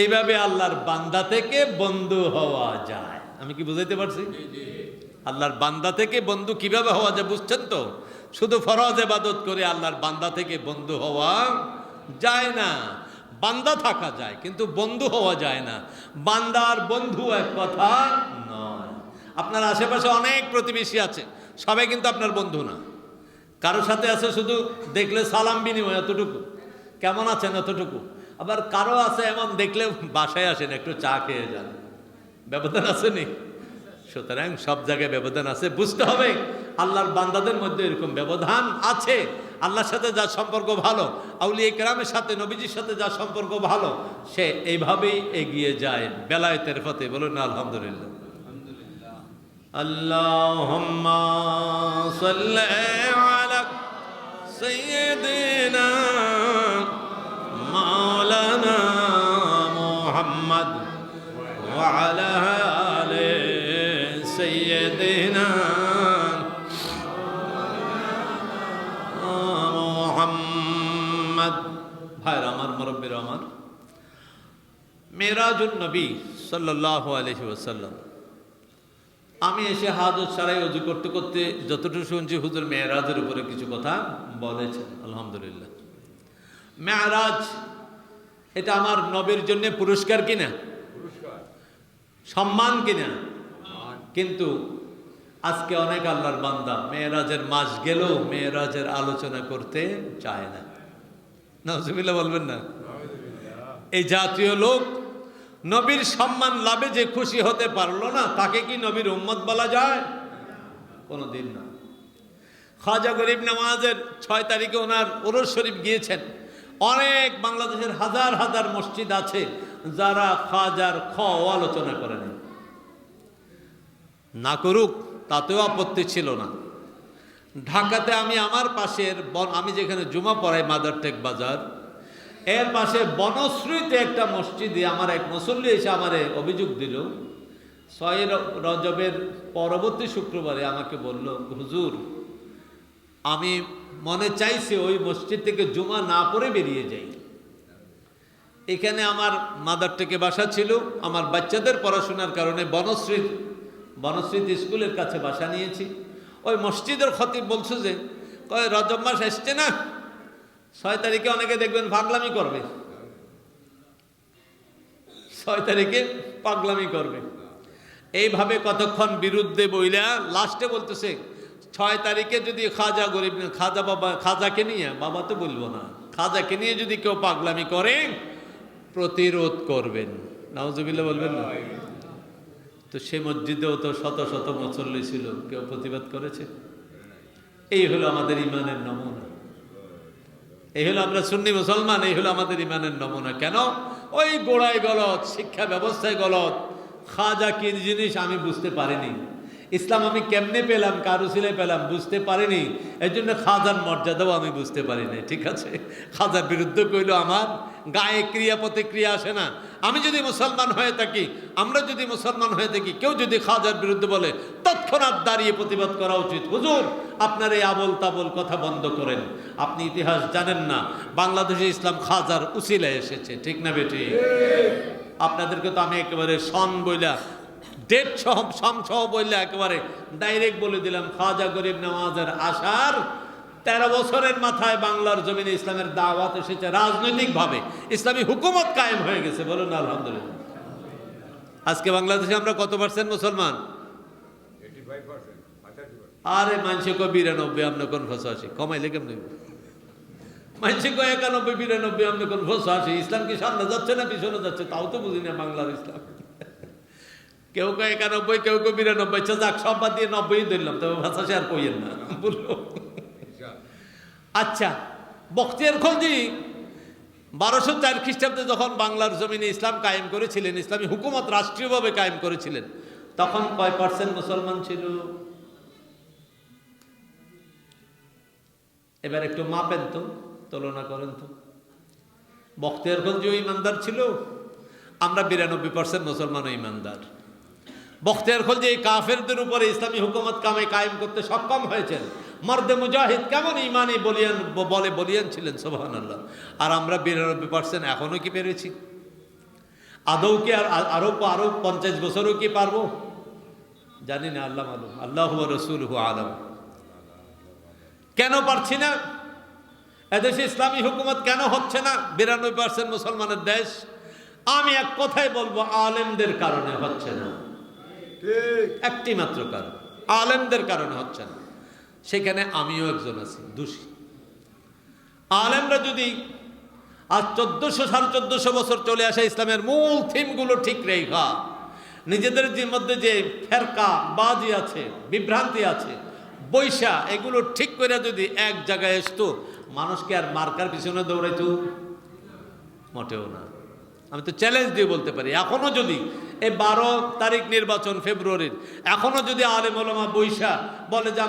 এইভাবে আল্লাহর বান্দা থেকে বন্ধু হওয়া যায়। আমি কি বুঝাইতে পারছি? আল্লাহর বান্দা থেকে বন্ধু কিভাবে হওয়া যায় বুঝছেন তো? শুধু ফরজ ইবাদত করে আল্লাহর বান্দা থেকে বন্ধু হওয়া যায় না। বান্দা থাকা যায় কিন্তু বন্ধু হওয়া যায় না। বান্দার বন্ধু এক কথা নয়। আপনার আশেপাশে অনেক প্রতিবেশী আছে, সবাই কিন্তু আপনার বন্ধু না। কারোর সাথে আছে শুধু দেখলে সালাম বিনিময় এতটুকু, কেমন আছেন এতটুকু। আবার কারো আছে এমন দেখলে বাসায় আসেন একটু চা খেয়ে যান, ব্যবধান আসেনি? সুতরাং সব জায়গায় ব্যবধান আছে, বুঝতে হবে আল্লাহর বান্দাদের মধ্যে এরকম ব্যবধান আছে। আল্লাহর সাথে যার সম্পর্ক ভালো, আউলিয়া কেরামের সাথে, নবীজির সাথে যার সম্পর্ক ভালো, সে এইভাবেই এগিয়ে যায় বেলায়েতের পথে। বলুন না আলহামদুলিল্লাহ। আল্লাহুম্মা সাল্লি আলা সাইয়্যিদিনা মাওলানা মুহাম্মদ ওয়া আলা আলি সাইয়্যিদিনা মুহাম্মদ। ভাইরা আমার, মুরব্বিরা আমার, মেরাজুন নবী সাল্লাল্লাহু আলাইহি ওয়াসাল্লাম, আমি এসে হাজত সারাই ওযু করতে করতে যতটুকু শুনছি, হুজুর মেরাজের উপরে কিছু কথা বলেছেন। আলহামদুলিল্লাহ। মেরাজ এটা আমার নবীর জন্য পুরস্কার কিনা, সম্মান কিনা? কিন্তু আজকে অনেক আল্লাহর বান্দা মেরাজের মাস গেলেও মেরাজের আলোচনা করতে চায় না। নাউজুবিল্লাহ বলবেন না? এই জাতীয় লোক নবীর সম্মান লাভে যে খুশি হতে পারলো না, তাকে কি নবীর উম্মত বলা যায়? কোনোদিন না। খাজা গরিব নওয়াজের 6 তারিখে ওনার উরুস শরীফ গিয়েছেন। অনেক বাংলাদেশের হাজার হাজার মসজিদ আছে যারা খাজার আলোচনা করেন, না করুক তাতেও আপত্তি ছিল না। ঢাকাতে আমি আমার পাশের আমি যেখানে জুমা পড়াই, মাদারটেক বাজার, এর পাশে বনশ্রীতে একটা মসজিদে আমার এক মুসল্লি এসে আমারে অভিযোগ দিল, 6 রজবের পরবর্তী শুক্রবারে আমাকে বলল, হুজুর আমি মনে চাইছি ওই মসজিদ থেকে জুমা না পড়ে বেরিয়ে যাই। এখানে আমার মাদারটেকে বাসা ছিল, আমার বাচ্চাদের পড়াশোনার কারণে বনশ্রী স্কুলের কাছে বাসা নিয়েছি। ওই মসজিদের খতিব বলছে যে রজব মাস আসছে না, 6 তারিখে অনেকে দেখবেন পাগলামি করবে, 6 তারিখে পাগলামি করবে। এইভাবে কতক্ষণ বিরুদ্ধে বইলা লাস্টে বলতেছে 6 তারিখে যদি খাজা গরিব, খাজা বাবা, খাজাকে নিয়ে, বাবা তো বলবো না, খাজাকে নিয়ে যদি কেউ পাগলামি করে প্রতিরোধ করবেন। নাউজুবিল্লাহ বলবেন না? তো সে মসজিদেও তো শত শত মুসল্লি ছিল, কেউ প্রতিবাদ করেছে? এই হলো আমাদের ইমানের নমুনা, এই হলো আমরা সুন্নি মুসলমান, এই হলো আমাদের ইমানের নমুনা। কেন? ওই গোড়ায় গলত, শিক্ষা ব্যবস্থায় গলত। খাজা কি জিনিস আমি বুঝতে পারিনি, ইসলাম আমি কেমনে পেলাম, কার উসিলায় পেলাম বুঝতে পারিনি, এই জন্য খাজার মর্যাদাও আমি বুঝতে পারিনি। ঠিক আছে, খাজার বিরুদ্ধে কইল আমার গায়ে ক্রিয়া প্রতিক্রিয়া আসে না। আমি যদি মুসলমান হয়ে থাকি, আমরা যদি মুসলমান হয়ে থাকি, কেউ যদি খাজার বিরুদ্ধে বলে তৎক্ষণাৎ দাঁড়িয়ে প্রতিবাদ করা উচিত। হুজুর আপনার এই আবল তাবল কথা বন্ধ করেন, আপনি ইতিহাস জানেন না, বাংলাদেশে ইসলাম খাজার উসিলায় এসেছে। ঠিক না বেটি? আপনাদেরকে তো আমি একেবারে সন বইলা ডেট সহ সম সহ বললে একেবারে ডাইরেক্ট বলে দিলাম, খাজা গরিব নওয়াজের আসার 13 বছরের মাথায় বাংলার জমিনে ইসলামের দাওয়াত এসেছে, রাজনৈতিকভাবে ইসলামী হুকুমত কায়েম হয়ে গেছে। বলুন আলহামদুলিল্লাহ। আজকে বাংলাদেশে আমরা কত পার্সেন্ট মুসলমান? 85%। আরে মানুষে কো 92, আপনি কোন 85? কমাইলে কেমন? মানুষে কো 91, 92, আপনি কোন 85? ইসলাম কি সামনে যাচ্ছে না পিছনে যাচ্ছে তাও তো বুঝি না বাংলার ইসলাম। কেউ কে 91, কেউ কে 92, যাক সব বাদ দিয়ে 90 ধরলাম, তবে ভাষা সে আর কইেন না বললো। আচ্ছা, বখতিয়ার খলজি 1204 খ্রিস্টাব্দে যখন বাংলার জমিনে ইসলাম কায়েম করেছিলেন, ইসলামী হুকুমত রাষ্ট্রীয়ভাবে কায়েম করেছিলেন, তখন কয় পার্সেন্ট মুসলমান ছিল? এবার একটু মাপেন তো, তুলনা করেন তো। বখতিয়ার খলজিও ইমানদার ছিল, আমরা 92% মুসলমান ও ইমানদার। বখতিয়ার খলজি এই কাফেরদের উপরে ইসলামী হুকুমত কায়েম করতে সক্ষম হয়েছেন। মর্দে মুজাহিদ কেমন ইমানি বলিয়ান ছিলেন, সুবহানাল্লাহ। আর আমরা 92% এখনো কি পেরেছি? আদৌ কি আরো 50 বছরও কি পারবো? জানি না, আল্লাহ মালুম, আল্লাহু ওয়া রাসূলুহু আলাম। কেন পারছি না? এদেশে ইসলামী হুকুমত কেন হচ্ছে না? 92% মুসলমানের দেশ। আমি এক কথাই বলবো, আলেমদের কারণে হচ্ছে না। একটি মাত্র কারণ, আলেমদের কারণে হচ্ছে না। সেখানে আমিও একজন আছি দোষী। আলেমরা যদি আজ 1400-1450 বছর চলে আসে ইসলামের মূল থিমগুলো ঠিক রেখা, নিজেদের মধ্যে যে ফেরকা বাজি আছে, বিভ্রান্তি আছে, বৈশা, এগুলো ঠিক করে যদি এক জায়গায় আসতো, মানুষকে আর মার্কার পিছনে দৌড়াইতো মোটেও না। আমি তো চ্যালেঞ্জ দিয়ে বলতে পারি, এখনো যদি এই 12 তারিখ নির্বাচন ফেব্রুয়ারির, এখনো যদি আলেম ওলামা বৈশা বলে যে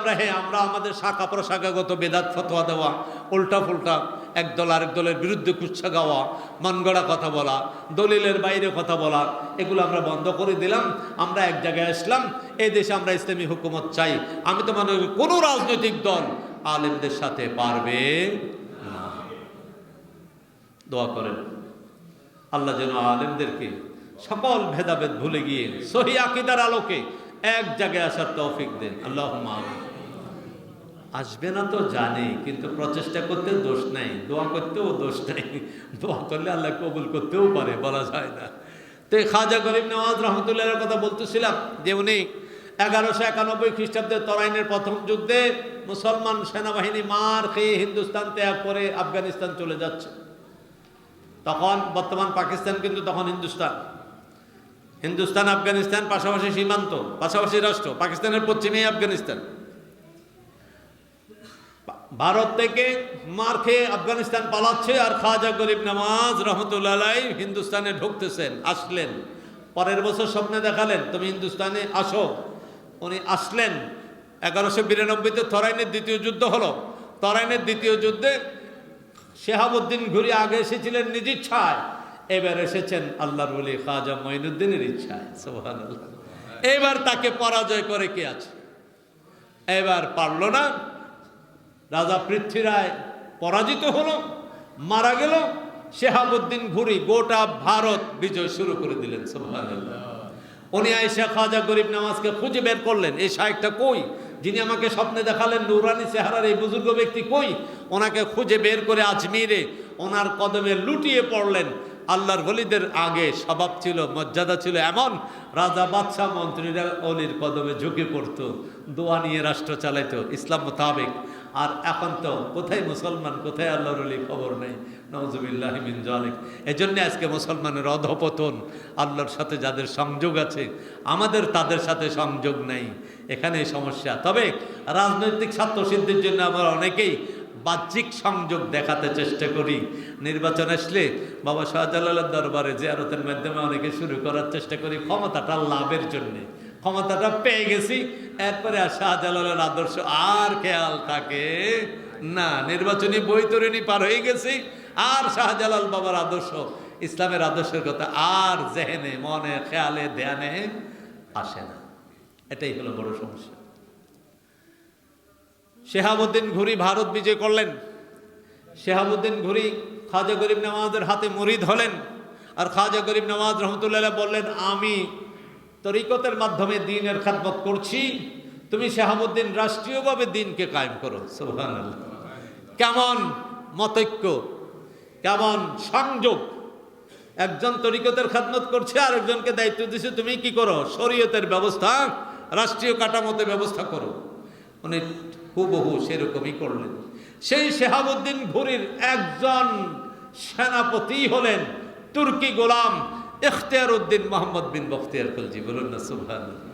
আমরা আমাদের শাখা প্রশাখাগত বেদাত ফতোয়া দেওয়া, উল্টা ফুল্টা এক দল আরেক দলের বিরুদ্ধে কুচ্ছা গাওয়া, মনগড়া কথা বলা, দলিলের বাইরে কথা বলা, এগুলো আমরা বন্ধ করে দিলাম, আমরা এক জায়গায় আসলাম, এই দেশে আমরা ইসলামী হুকুমত চাই, আমি তো মনে করি কোনো রাজনৈতিক দল আলেমদের সাথে পারবে না। দোয়া করেন আল্লাহ যেন আলেমদেরকে সকল ভেদাভেদ ভুলে গিয়ে সহি আকীদার আলোকে এক জায়গায় আসার তৌফিক দেন। আল্লাহুম্মা আমিন। আসবে না তো জানি, কিন্তু প্রচেষ্টা করতে দোষ নাই, দোয়া করতেও দোষ নাই। দোয়া করলে আল্লাহ কবুল করতেও পারে, বলা যায় না। তো খাজা গরিব নওয়াজ রহমতুল্লাহর কথা বলতেছিলাম যে উনি 1191 খ্রিস্টাব্দে তরাইনের প্রথম যুদ্ধে মুসলমান সেনাবাহিনী মার খেয়ে হিন্দুস্তান ত্যাগ করে আফগানিস্তান চলে যাচ্ছে। তখন বর্তমান পাকিস্তান কিন্তু তখন হিন্দুস্তান আফগানিস্তান পাশাপাশি সীমান্ত, পাশাপাশি রাষ্ট্র। পাকিস্তানের পশ্চিমে আফগানিস্তান। ভারত থেকে মার খেয়ে আফগানিস্তান পালাচ্ছে, আর খাজা গরিব নওয়াজ রহমতুল্লাহ আলাইহি হিন্দুস্তানে ঢুকতেছেন। আসলেন, পরের বছর স্বপ্নে দেখালেন তুমি হিন্দুস্তানে আসো। উনি আসলেন। 1192-তে তরাইনের দ্বিতীয় যুদ্ধ হলো। তরাইনের দ্বিতীয় যুদ্ধে শেহাবুদ্দিন ঘুরি আগে এসেছিলেন নিজ ইচ্ছায়, এবার এসেছেন আল্লাহর ওলি খাজা মঈনুদ্দিনের ইচ্ছায়। সুবহানাল্লাহ। এবার তাকে পরাজয় করে কে আছে? এবার পারল না। রাজা পৃথ্বীরায় পরাজিত হলো, মারা গেল। শেহাবুদ্দিন ঘুরি গোটা ভারত বিজয় শুরু করে দিলেন। সুবহানাল্লাহ। উনি আয়েশা খাজা গরিব নওয়াজকে খুঁজে বের করলেন, এই শায়েখটা কই, যিনি আমাকে স্বপ্নে দেখালেন নুরানি চেহারার এই বুজুর্গ ব্যক্তি কই? ওনাকে খুঁজে বের করে আজমিরে ওনার কদমে লুটিয়ে পড়লেন। আল্লাহর ওলিদের আগে স্বভাব ছিল, মর্যাদা ছিল এমন, রাজা বাদশাহ মন্ত্রীরা ওলির কদমে ঝুঁকে পড়তো, দোয়া নিয়ে রাষ্ট্র চালাইতো ইসলাম মোতাবেক। আর এখন তো কোথায় মুসলমান, কোথায় আল্লাহর ওলি, খবর নেই। নাউজুবিল্লাহি মিন যালিক। এজন্য আজকে মুসলমানের অধপতন। আল্লাহর সাথে যাদের সংযোগ আছে, আমাদের তাদের সাথে সংযোগ নাই, এখানেই সমস্যা। তবে রাজনৈতিক স্বার্থসিদ্ধির জন্য আমরা অনেকেই বাহ্যিক সংযোগ দেখাতে চেষ্টা করি। নির্বাচন আসলে বাবা শাহজালালের দরবারে জিয়ারতের মাধ্যমে অনেকে শুরু করার চেষ্টা করি ক্ষমতাটা লাভের জন্যে। ক্ষমতাটা পেয়ে গেছি, এরপরে আর শাহজালালের আদর্শ আর খেয়াল থাকে না। নির্বাচনী বৈতরণী পার হয়ে গেছি, আর শাহজালাল বাবার আদর্শ, ইসলামের আদর্শের কথা আর জেহেনে, মনে, খেয়ালে, ধ্যানে আসে না। এটাই হলো বড় সমস্যা। শেহাবুদ্দিন ঘুরি ভারত বিজয় করলেন। শেহাবুদ্দিন ঘুরি খাজা গরিব নওয়াজের হাতে মুরিদ হলেন। আর খাজা গরিব নওয়াজ রহমতুল্লাহ বললেন, আমি তরিকতের মাধ্যমে দ্বীনের খেদমত করছি, তুমি শেহাবুদ্দিন রাষ্ট্রীয়ভাবে দ্বীনকে কায়েম করো। সুবহানাল্লাহ! কেমন মতৈক্য, কেমন সংযোগ! একজন তরিকতের খেদমত করছে, আর একজনকে দায়িত্ব দিচ্ছে, তুমি কি করো, শরীয়তের ব্যবস্থা, রাষ্ট্রীয় কাঠামোতে ব্যবস্থা করো। উনি হুবহু সেরকমই করলেন। সেই শেহাবুদ্দিন ঘুরির একজন সেনাপতি হলেন তুর্কি গোলাম ইখতিয়ার উদ্দিন মোহাম্মদ বিন বখতিয়ার খলজি। বলুন না সুবহানাল্লাহ!